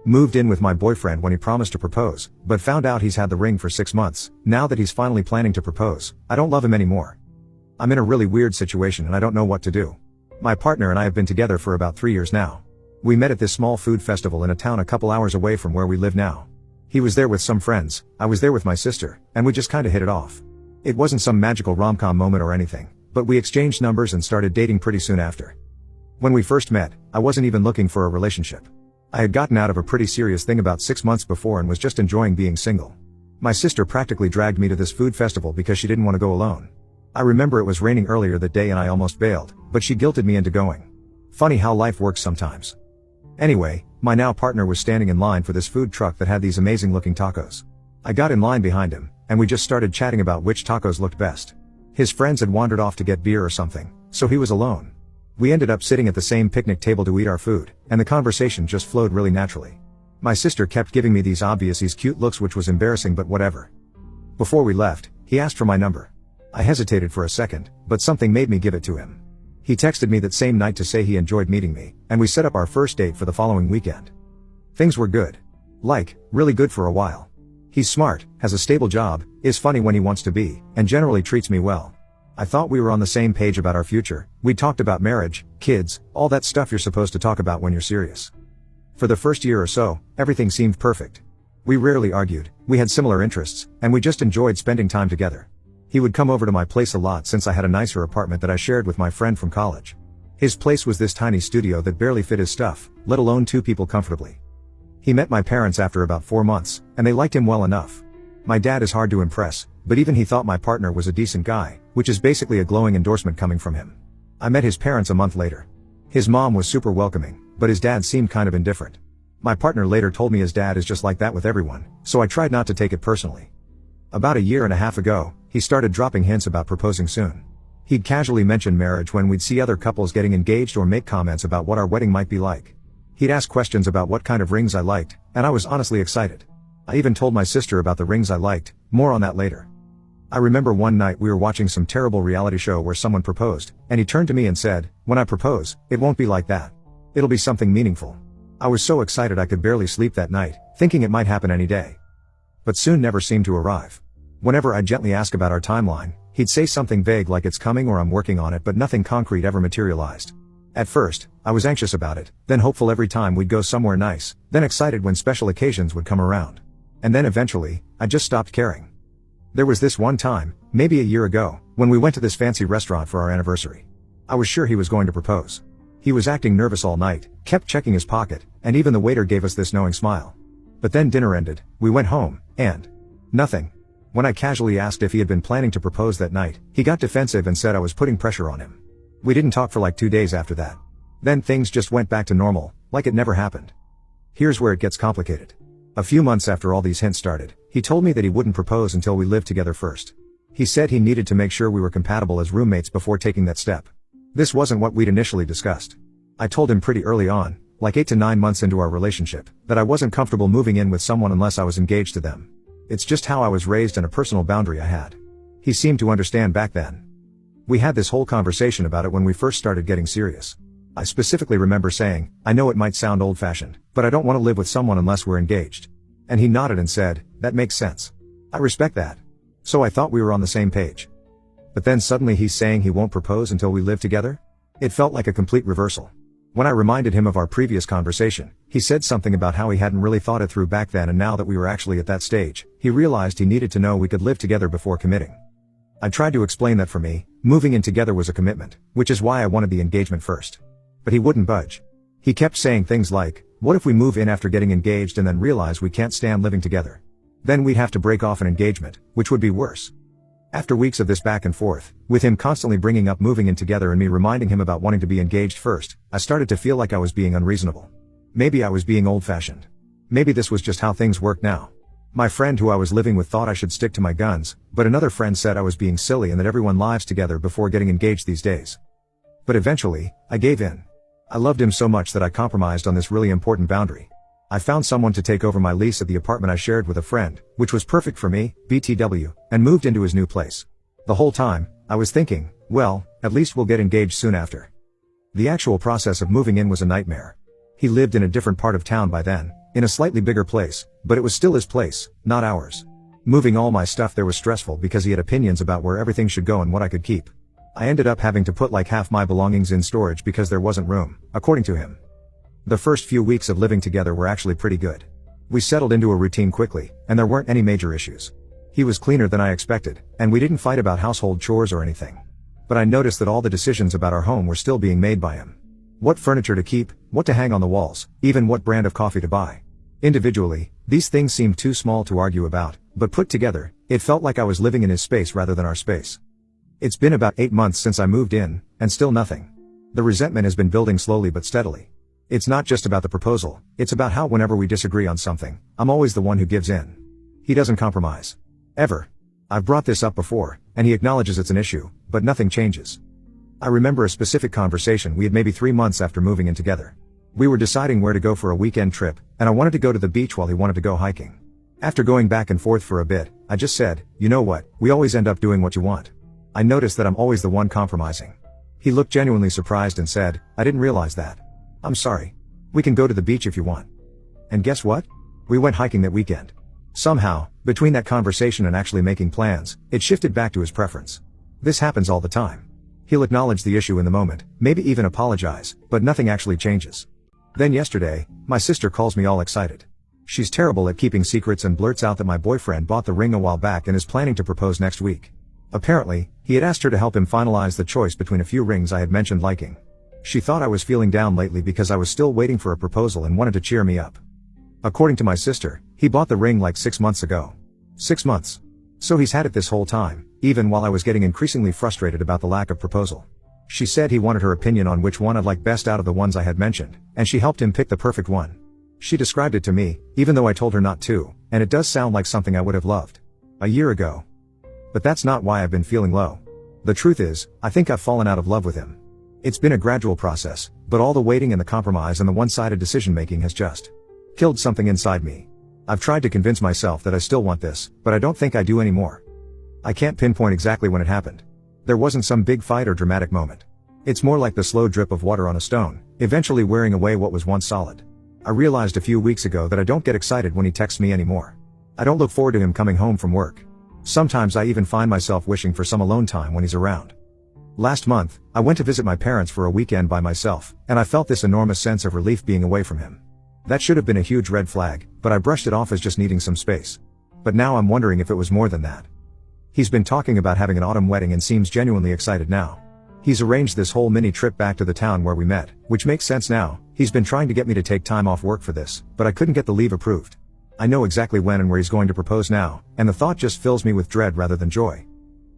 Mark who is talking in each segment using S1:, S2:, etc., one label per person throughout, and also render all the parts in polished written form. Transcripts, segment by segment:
S1: Moved in with my boyfriend when he promised to propose, but found out he's had the ring for 6 months. Now that he's finally planning to propose, I don't love him anymore. I'm in a really weird situation and I don't know what to do. My partner and I have been together for about 3 years now. We met at this small food festival in a town a couple hours away from where we live now. He was there with some friends, I was there with my sister, and we just kinda hit it off. It wasn't some magical rom-com moment or anything, but we exchanged numbers and started dating pretty soon after. When we first met, I wasn't even looking for a relationship. I had gotten out of a pretty serious thing about 6 months before and was just enjoying being single. My sister practically dragged me to this food festival because she didn't want to go alone. I remember it was raining earlier that day and I almost bailed, but she guilted me into going. Funny how life works sometimes. Anyway, my now partner was standing in line for this food truck that had these amazing looking tacos. I got in line behind him, and we just started chatting about which tacos looked best. His friends had wandered off to get beer or something, so he was alone. We ended up sitting at the same picnic table to eat our food, and the conversation just flowed really naturally. My sister kept giving me these cute looks which was embarrassing but whatever. Before we left, he asked for my number. I hesitated for a second, but something made me give it to him. He texted me that same night to say he enjoyed meeting me, and we set up our first date for the following weekend. Things were good. Like, really good for a while. He's smart, has a stable job, is funny when he wants to be, and generally treats me well. I thought we were on the same page about our future. We talked about marriage, kids, all that stuff you're supposed to talk about when you're serious. For the first year or so, everything seemed perfect. We rarely argued, we had similar interests, and we just enjoyed spending time together. He would come over to my place a lot since I had a nicer apartment that I shared with my friend from college. His place was this tiny studio that barely fit his stuff, let alone 2 people comfortably. He met my parents after about 4 months, and they liked him well enough. My dad is hard to impress, but even he thought my partner was a decent guy, which is basically a glowing endorsement coming from him. I met his parents a month later. His mom was super welcoming, but his dad seemed kind of indifferent. My partner later told me his dad is just like that with everyone, so I tried not to take it personally. About a year and a half ago, he started dropping hints about proposing soon. He'd casually mention marriage when we'd see other couples getting engaged or make comments about what our wedding might be like. He'd ask questions about what kind of rings I liked, and I was honestly excited. I even told my sister about the rings I liked, more on that later. I remember one night we were watching some terrible reality show where someone proposed, and he turned to me and said, "When I propose, it won't be like that. It'll be something meaningful." I was so excited I could barely sleep that night, thinking it might happen any day. But soon never seemed to arrive. Whenever I gently ask about our timeline, he'd say something vague like it's coming or I'm working on it, but nothing concrete ever materialized. At first, I was anxious about it, then hopeful every time we'd go somewhere nice, then excited when special occasions would come around. And then eventually, I just stopped caring. There was this one time, maybe a year ago, when we went to this fancy restaurant for our anniversary. I was sure he was going to propose. He was acting nervous all night, kept checking his pocket, and even the waiter gave us this knowing smile. But then dinner ended, we went home, and nothing. When I casually asked if he had been planning to propose that night, he got defensive and said I was putting pressure on him. We didn't talk for like 2 days after that. Then things just went back to normal, like it never happened. Here's where it gets complicated. A few months after all these hints started, he told me that he wouldn't propose until we lived together first. He said he needed to make sure we were compatible as roommates before taking that step. This wasn't what we'd initially discussed. I told him pretty early on, like 8 to 9 months into our relationship, that I wasn't comfortable moving in with someone unless I was engaged to them. It's just how I was raised and a personal boundary I had. He seemed to understand back then. We had this whole conversation about it when we first started getting serious. I specifically remember saying, "I know it might sound old-fashioned, but I don't want to live with someone unless we're engaged." And he nodded and said, "That makes sense. I respect that." So I thought we were on the same page. But then suddenly he's saying he won't propose until we live together? It felt like a complete reversal. When I reminded him of our previous conversation, he said something about how he hadn't really thought it through back then, and now that we were actually at that stage, he realized he needed to know we could live together before committing. I tried to explain that for me, moving in together was a commitment, which is why I wanted the engagement first. But he wouldn't budge. He kept saying things like, "What if we move in after getting engaged and then realize we can't stand living together? Then we'd have to break off an engagement, which would be worse." After weeks of this back and forth, with him constantly bringing up moving in together and me reminding him about wanting to be engaged first, I started to feel like I was being unreasonable. Maybe I was being old-fashioned. Maybe this was just how things work now. My friend who I was living with thought I should stick to my guns, but another friend said I was being silly and that everyone lives together before getting engaged these days. But eventually, I gave in. I loved him so much that I compromised on this really important boundary. I found someone to take over my lease at the apartment I shared with a friend, which was perfect for me, BTW, and moved into his new place. The whole time, I was thinking, well, at least we'll get engaged soon after. The actual process of moving in was a nightmare. He lived in a different part of town by then, In a slightly bigger place, but it was still his place, not ours. Moving all my stuff there was stressful because he had opinions about where everything should go and what I could keep. I ended up having to put like half my belongings in storage because there wasn't room, according to him. The first few weeks of living together were actually pretty good. We settled into a routine quickly, and there weren't any major issues. He was cleaner than I expected, and we didn't fight about household chores or anything. But I noticed that all the decisions about our home were still being made by him. What furniture to keep, what to hang on the walls, even what brand of coffee to buy. Individually, these things seemed too small to argue about, but put together, it felt like I was living in his space rather than our space. It's been about 8 months since I moved in, and still nothing. The resentment has been building slowly but steadily. It's not just about the proposal, it's about how whenever we disagree on something, I'm always the one who gives in. He doesn't compromise. Ever. I've brought this up before, and he acknowledges it's an issue, but nothing changes. I remember a specific conversation we had maybe 3 months after moving in together. We were deciding where to go for a weekend trip, and I wanted to go to the beach while he wanted to go hiking. After going back and forth for a bit, I just said, you know what, we always end up doing what you want. I noticed that I'm always the one compromising. He looked genuinely surprised and said, I didn't realize that. I'm sorry. We can go to the beach if you want. And guess what? We went hiking that weekend. Somehow, between that conversation and actually making plans, it shifted back to his preference. This happens all the time. He'll acknowledge the issue in the moment, maybe even apologize, but nothing actually changes. Then yesterday, my sister calls me all excited. She's terrible at keeping secrets and blurts out that my boyfriend bought the ring a while back and is planning to propose next week. Apparently, he had asked her to help him finalize the choice between a few rings I had mentioned liking. She thought I was feeling down lately because I was still waiting for a proposal and wanted to cheer me up. According to my sister, he bought the ring like 6 months ago. 6 months. So he's had it this whole time, even while I was getting increasingly frustrated about the lack of proposal. She said he wanted her opinion on which one I'd like best out of the ones I had mentioned, and she helped him pick the perfect one. She described it to me, even though I told her not to, and it does sound like something I would have loved a year ago. But that's not why I've been feeling low. The truth is, I think I've fallen out of love with him. It's been a gradual process, but all the waiting and the compromise and the one-sided decision-making has just killed something inside me. I've tried to convince myself that I still want this, but I don't think I do anymore. I can't pinpoint exactly when it happened. There wasn't some big fight or dramatic moment. It's more like the slow drip of water on a stone, eventually wearing away what was once solid. I realized a few weeks ago that I don't get excited when he texts me anymore. I don't look forward to him coming home from work. Sometimes I even find myself wishing for some alone time when he's around. Last month, I went to visit my parents for a weekend by myself, and I felt this enormous sense of relief being away from him. That should have been a huge red flag, but I brushed it off as just needing some space. But now I'm wondering if it was more than that. He's been talking about having an autumn wedding and seems genuinely excited now. He's arranged this whole mini trip back to the town where we met, which makes sense now. He's been trying to get me to take time off work for this, but I couldn't get the leave approved. I know exactly when and where he's going to propose now, and the thought just fills me with dread rather than joy.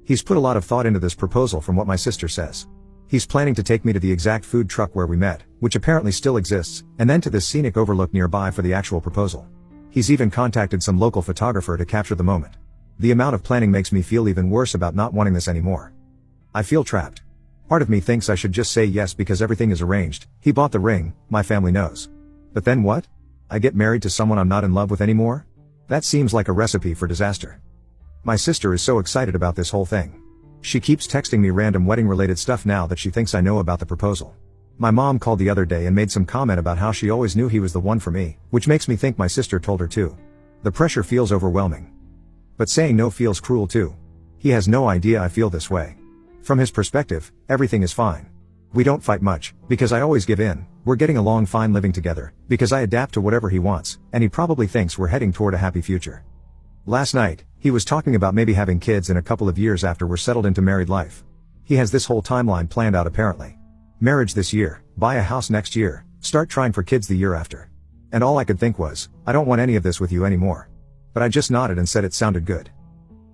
S1: He's put a lot of thought into this proposal from what my sister says. He's planning to take me to the exact food truck where we met, which apparently still exists, and then to this scenic overlook nearby for the actual proposal. He's even contacted some local photographer to capture the moment. The amount of planning makes me feel even worse about not wanting this anymore. I feel trapped. Part of me thinks I should just say yes because everything is arranged. He bought the ring, my family knows. But then what? I get married to someone I'm not in love with anymore? That seems like a recipe for disaster. My sister is so excited about this whole thing. She keeps texting me random wedding-related stuff now that she thinks I know about the proposal. My mom called the other day and made some comment about how she always knew he was the one for me, which makes me think my sister told her too. The pressure feels overwhelming. But saying no feels cruel too. He has no idea I feel this way. From his perspective, everything is fine. We don't fight much, because I always give in. We're getting along fine living together, because I adapt to whatever he wants, and he probably thinks we're heading toward a happy future. Last night, he was talking about maybe having kids in a couple of years after we're settled into married life. He has this whole timeline planned out apparently. Marriage this year, buy a house next year, start trying for kids the year after. And all I could think was, I don't want any of this with you anymore. But I just nodded and said it sounded good.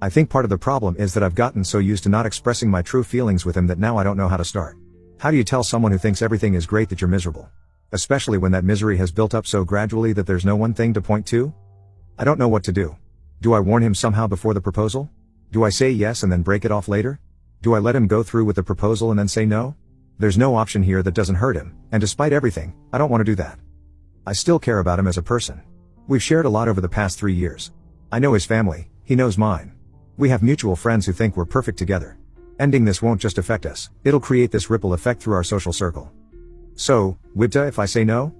S1: I think part of the problem is that I've gotten so used to not expressing my true feelings with him that now I don't know how to start. How do you tell someone who thinks everything is great that you're miserable? Especially when that misery has built up so gradually that there's no one thing to point to? I don't know what to do. Do I warn him somehow before the proposal? Do I say yes and then break it off later? Do I let him go through with the proposal and then say no? There's no option here that doesn't hurt him, and despite everything, I don't want to do that. I still care about him as a person. We've shared a lot over the past 3 years. I know his family, he knows mine. We have mutual friends who think we're perfect together. Ending this won't just affect us, it'll create this ripple effect through our social circle. So, Wibta if I say no?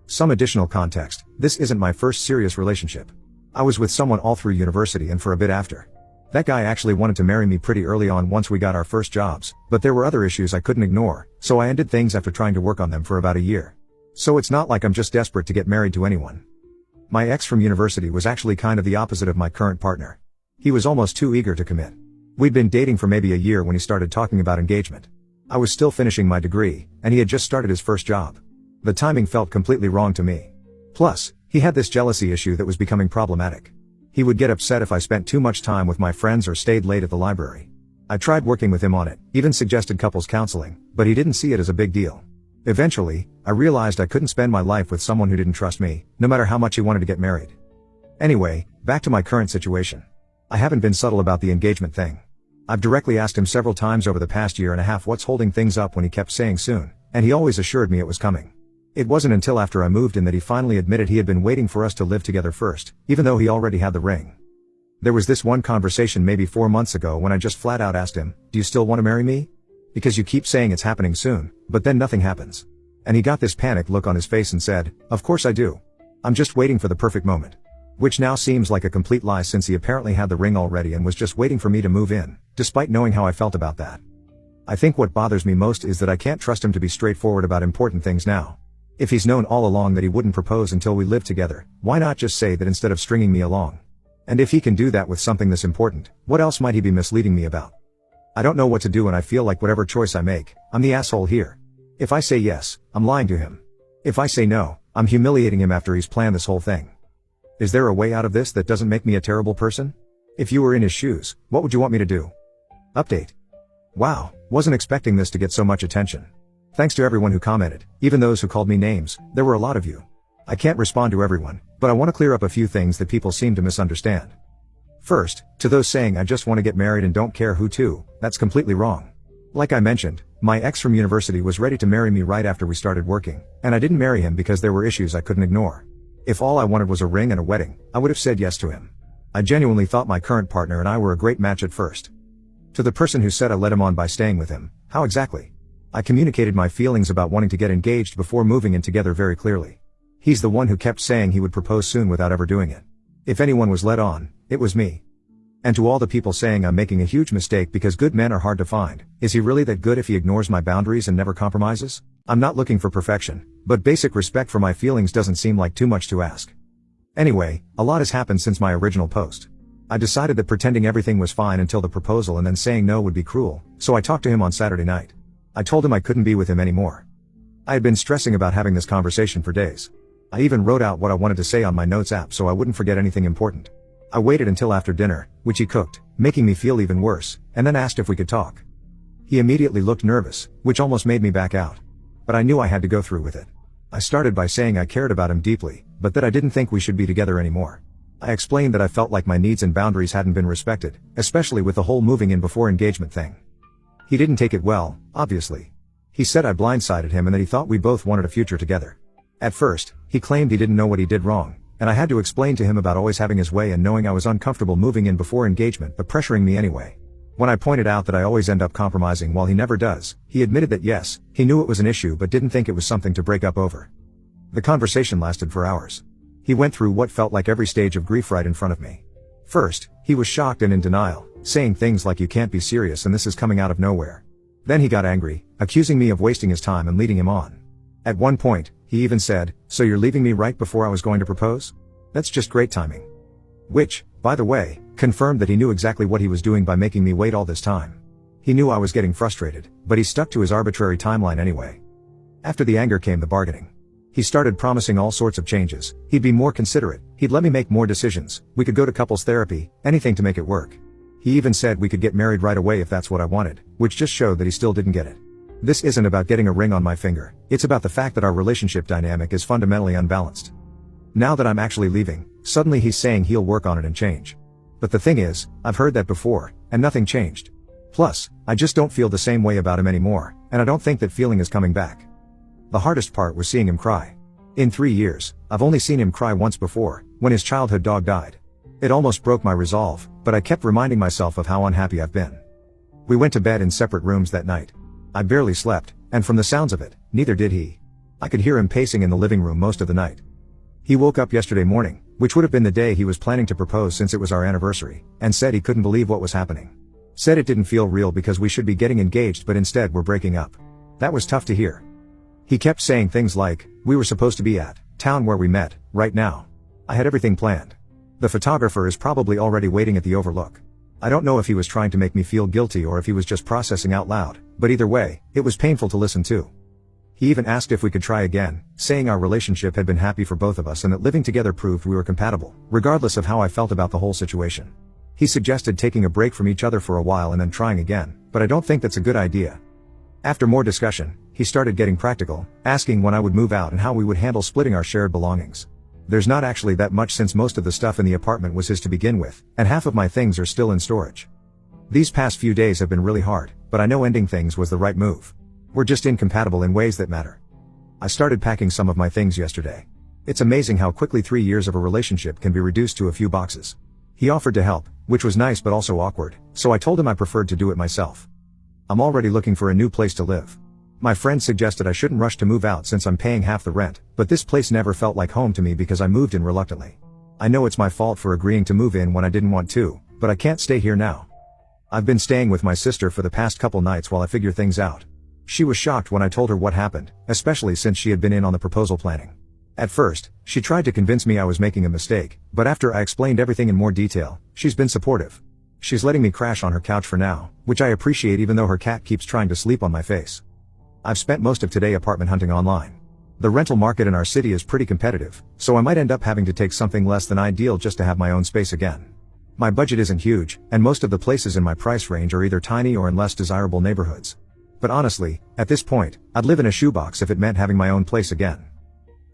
S1: Some additional context. This isn't my first serious relationship. I was with someone all through university and for a bit after. That guy actually wanted to marry me pretty early on once we got our first jobs, but there were other issues I couldn't ignore, so I ended things after trying to work on them for about a year. So it's not like I'm just desperate to get married to anyone. My ex from university was actually kind of the opposite of my current partner. He was almost too eager to commit. We'd been dating for maybe a year when he started talking about engagement. I was still finishing my degree, and he had just started his first job. The timing felt completely wrong to me. Plus, he had this jealousy issue that was becoming problematic. He would get upset if I spent too much time with my friends or stayed late at the library. I tried working with him on it, even suggested couples counseling, but he didn't see it as a big deal. Eventually, I realized I couldn't spend my life with someone who didn't trust me, no matter how much he wanted to get married. Anyway, back to my current situation. I haven't been subtle about the engagement thing. I've directly asked him several times over the past year and a half what's holding things up when he kept saying soon, and he always assured me it was coming. It wasn't until after I moved in that he finally admitted he had been waiting for us to live together first, even though he already had the ring. There was this one conversation maybe 4 months ago when I just flat out asked him, "Do you still want to marry me? Because you keep saying it's happening soon, but then nothing happens." And he got this panicked look on his face and said, "Of course I do. I'm just waiting for the perfect moment." Which now seems like a complete lie since he apparently had the ring already and was just waiting for me to move in, despite knowing how I felt about that. I think what bothers me most is that I can't trust him to be straightforward about important things now. If he's known all along that he wouldn't propose until we lived together, why not just say that instead of stringing me along? And if he can do that with something this important, what else might he be misleading me about? I don't know what to do and I feel like whatever choice I make, I'm the asshole here. If I say yes, I'm lying to him. If I say no, I'm humiliating him after he's planned this whole thing. Is there a way out of this that doesn't make me a terrible person? If you were in his shoes, what would you want me to do? Update. Wow, wasn't expecting this to get so much attention. Thanks to everyone who commented, even those who called me names, there were a lot of you. I can't respond to everyone, but I want to clear up a few things that people seem to misunderstand. First, to those saying I just want to get married and don't care who to, that's completely wrong. Like I mentioned, my ex from university was ready to marry me right after we started working, and I didn't marry him because there were issues I couldn't ignore. If all I wanted was a ring and a wedding, I would have said yes to him. I genuinely thought my current partner and I were a great match at first. To the person who said I led him on by staying with him, how exactly? I communicated my feelings about wanting to get engaged before moving in together very clearly. He's the one who kept saying he would propose soon without ever doing it. If anyone was led on, it was me. And to all the people saying I'm making a huge mistake because good men are hard to find, is he really that good if he ignores my boundaries and never compromises? I'm not looking for perfection, but basic respect for my feelings doesn't seem like too much to ask. Anyway, a lot has happened since my original post. I decided that pretending everything was fine until the proposal and then saying no would be cruel, so I talked to him on Saturday night. I told him I couldn't be with him anymore. I had been stressing about having this conversation for days. I even wrote out what I wanted to say on my notes app so I wouldn't forget anything important. I waited until after dinner, which he cooked, making me feel even worse, and then asked if we could talk. He immediately looked nervous, which almost made me back out. But I knew I had to go through with it. I started by saying I cared about him deeply, but that I didn't think we should be together anymore. I explained that I felt like my needs and boundaries hadn't been respected, especially with the whole moving in before engagement thing. He didn't take it well, obviously. He said I blindsided him and that he thought we both wanted a future together. At first, he claimed he didn't know what he did wrong, and I had to explain to him about always having his way and knowing I was uncomfortable moving in before engagement but pressuring me anyway. When I pointed out that I always end up compromising while he never does, he admitted that yes, he knew it was an issue but didn't think it was something to break up over. The conversation lasted for hours. He went through what felt like every stage of grief right in front of me. First, he was shocked and in denial, saying things like "you can't be serious and this is coming out of nowhere." Then he got angry, accusing me of wasting his time and leading him on. At one point, he even said, "So you're leaving me right before I was going to propose? That's just great timing." Which, by the way, confirmed that he knew exactly what he was doing by making me wait all this time. He knew I was getting frustrated, but he stuck to his arbitrary timeline anyway. After the anger came the bargaining. He started promising all sorts of changes. He'd be more considerate, he'd let me make more decisions, we could go to couples therapy, anything to make it work. He even said we could get married right away if that's what I wanted, which just showed that he still didn't get it. This isn't about getting a ring on my finger, it's about the fact that our relationship dynamic is fundamentally unbalanced. Now that I'm actually leaving, suddenly he's saying he'll work on it and change. But the thing is, I've heard that before, and nothing changed. Plus, I just don't feel the same way about him anymore, and I don't think that feeling is coming back. The hardest part was seeing him cry. In 3 years, I've only seen him cry once before, when his childhood dog died. It almost broke my resolve, but I kept reminding myself of how unhappy I've been. We went to bed in separate rooms that night. I barely slept, and from the sounds of it, neither did he. I could hear him pacing in the living room most of the night. He woke up yesterday morning, which would have been the day he was planning to propose since it was our anniversary, and said he couldn't believe what was happening. Said it didn't feel real because we should be getting engaged but instead we're breaking up. That was tough to hear. He kept saying things like, we were supposed to be at town where we met, right now. I had everything planned. The photographer is probably already waiting at the overlook. I don't know if he was trying to make me feel guilty or if he was just processing out loud, but either way, it was painful to listen to. He even asked if we could try again, saying our relationship had been happy for both of us and that living together proved we were compatible, regardless of how I felt about the whole situation. He suggested taking a break from each other for a while and then trying again, but I don't think that's a good idea. After more discussion, he started getting practical, asking when I would move out and how we would handle splitting our shared belongings. There's not actually that much since most of the stuff in the apartment was his to begin with, and half of my things are still in storage. These past few days have been really hard, but I know ending things was the right move. We're just incompatible in ways that matter. I started packing some of my things yesterday. It's amazing how quickly 3 years of a relationship can be reduced to a few boxes. He offered to help, which was nice but also awkward, so I told him I preferred to do it myself. I'm already looking for a new place to live. My friend suggested I shouldn't rush to move out since I'm paying half the rent, but this place never felt like home to me because I moved in reluctantly. I know it's my fault for agreeing to move in when I didn't want to, but I can't stay here now. I've been staying with my sister for the past couple nights while I figure things out. She was shocked when I told her what happened, especially since she had been in on the proposal planning. At first, she tried to convince me I was making a mistake, but after I explained everything in more detail, she's been supportive. She's letting me crash on her couch for now, which I appreciate even though her cat keeps trying to sleep on my face. I've spent most of today apartment hunting online. The rental market in our city is pretty competitive, so I might end up having to take something less than ideal just to have my own space again. My budget isn't huge, and most of the places in my price range are either tiny or in less desirable neighborhoods. But honestly, at this point, I'd live in a shoebox if it meant having my own place again.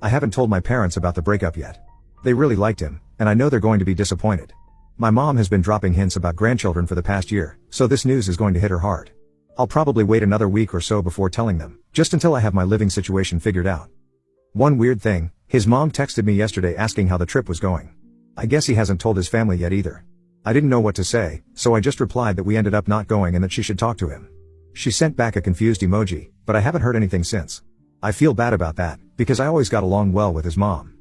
S1: I haven't told my parents about the breakup yet. They really liked him, and I know they're going to be disappointed. My mom has been dropping hints about grandchildren for the past year, so this news is going to hit her hard. I'll probably wait another week or so before telling them, just until I have my living situation figured out. One weird thing, his mom texted me yesterday asking how the trip was going. I guess he hasn't told his family yet either. I didn't know what to say, so I just replied that we ended up not going and that she should talk to him. She sent back a confused emoji, but I haven't heard anything since. I feel bad about that, because I always got along well with his mom.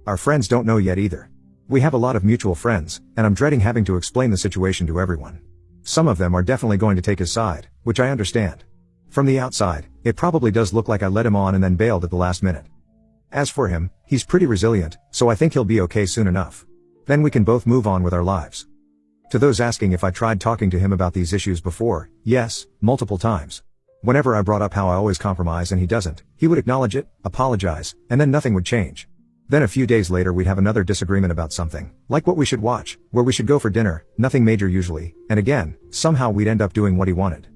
S1: Our friends don't know yet either. We have a lot of mutual friends, and I'm dreading having to explain the situation to everyone. Some of them are definitely going to take his side, which I understand. From the outside, it probably does look like I led him on and then bailed at the last minute. As for him, he's pretty resilient, so I think he'll be okay soon enough. Then we can both move on with our lives. To those asking if I tried talking to him about these issues before, yes, multiple times. Whenever I brought up how I always compromise and he doesn't, he would acknowledge it, apologize, and then nothing would change. Then a few days later we'd have another disagreement about something, like what we should watch, where we should go for dinner, nothing major usually, and again, somehow we'd end up doing what he wanted.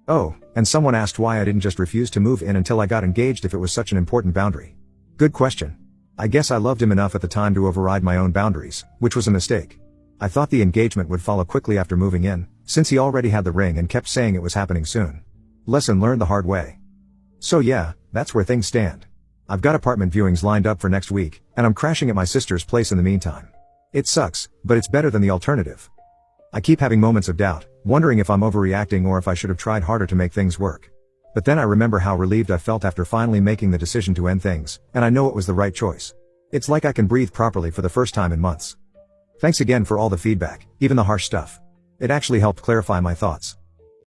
S1: Oh, and someone asked why I didn't just refuse to move in until I got engaged if it was such an important boundary. Good question. I guess I loved him enough at the time to override my own boundaries, which was a mistake. I thought the engagement would follow quickly after moving in, since he already had the ring and kept saying it was happening soon. Lesson learned the hard way. So yeah, that's where things stand. I've got apartment viewings lined up for next week, and I'm crashing at my sister's place in the meantime. It sucks, but it's better than the alternative. I keep having moments of doubt, wondering if I'm overreacting or if I should have tried harder to make things work. But then I remember how relieved I felt after finally making the decision to end things, and I know it was the right choice. It's like I can breathe properly for the first time in months. Thanks again for all the feedback, even the harsh stuff. It actually helped clarify my thoughts.